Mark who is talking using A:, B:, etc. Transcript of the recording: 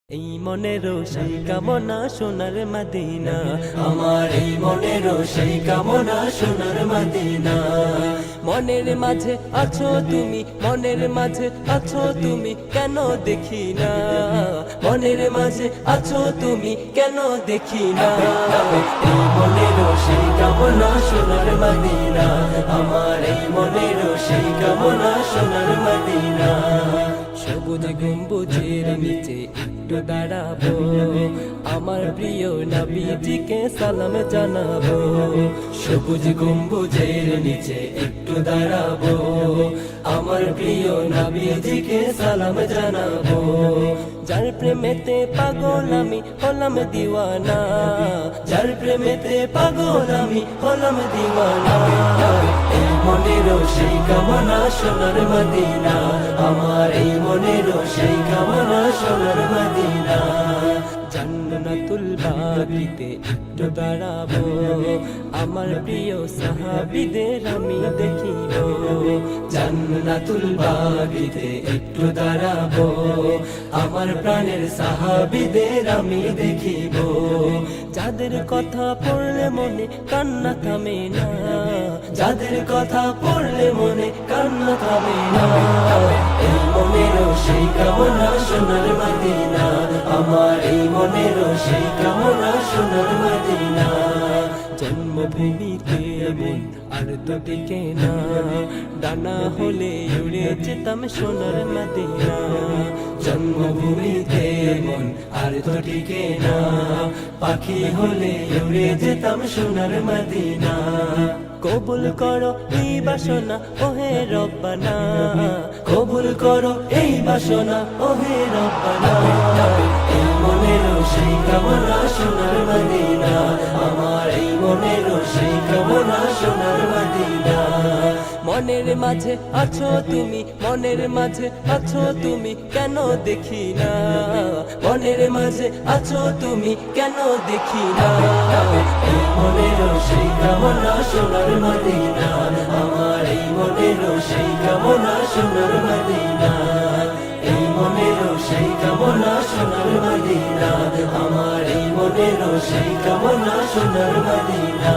A: এই মনেরও সেই কামনা সোনার মদিনা, আমার এই মনেরও সেই কামনা সোনার মদিনা। মনের মাঝে আছো তুমি, মনের মাঝে আছো তুমি, কেন দেখি না? মনের মাঝে আছো তুমি, কেন দেখি না? এই মনেরও সেই কামনা সোনার মদিনা, আমার এই মনেরও সেই কামনা সোনার মদিনা। সবুজ গম্বুজের নিচে একটু দাঁড়াবো, আমার প্রিয় নবীজিকে সালাম জানাবো। সবুজ গম্বুজের নিচে একটু দাঁড়াবো, আমার প্রিয় নবীজিকে সালাম জানাবো। যার প্রেমেতে পাগল আমি হলাম দিওয়ানা, যার প্রেমেতে পাগল আমি হলাম দিওয়ানা। এই মনেরও সেই কামনা সোনার মদিনা, আমার এই মনেরও সেই কামনা সোনার মদিনা। জান্নাতুল বাগিতে একটু দাঁড়াবো, আমার প্রিয় সাহাবীদের আমি দেখিব। জান্নাতুল বাগিতে একটু দাঁড়াবো, আমার প্রাণের সাহাবীদের আমি দেখিব। যাদের কথা পড়লে মনে কান্না থামে না, যাদের কথা পড়লে মনে কান্না থামে না। এই মনেরও সেই কামনা সোনার মদিনা, আমার এই মনেরও সেই কামনা সোনার মদিনা। জন্মভূমিতে মন আর তো টিকে না, ডানা হলে উড়ে যেতাম সোনার মদিনা। জন্মভূমিতে মন আর তো টিকে না, পাখি হলে উড়ে যেতাম সোনার মদিনা। কবুল করো এই বাসনা ওহে রব্বানা, কবুল করো এই বাসনা ওহে রব্বানা। এই মনেরও সেই কামনা সোনার মদিনা, আমার এই মনেরও সেই কামনা সোনার মদিনা। মনের মাঝে আছো তুমি, মনের মাঝে আছো তুমি, কেন দেখি না? মনের মাঝে আছো তুমি, কেন দেখি না? এই মনেরও সেই কামনা সোনার মদিনা, আমার এই মনেরও সেই কামনা সোনার মদিনা। এই মনেরও সেই কামনা সোনার মদিনা, আমার এই মনেরও সেই কামনা সোনার মদিনা।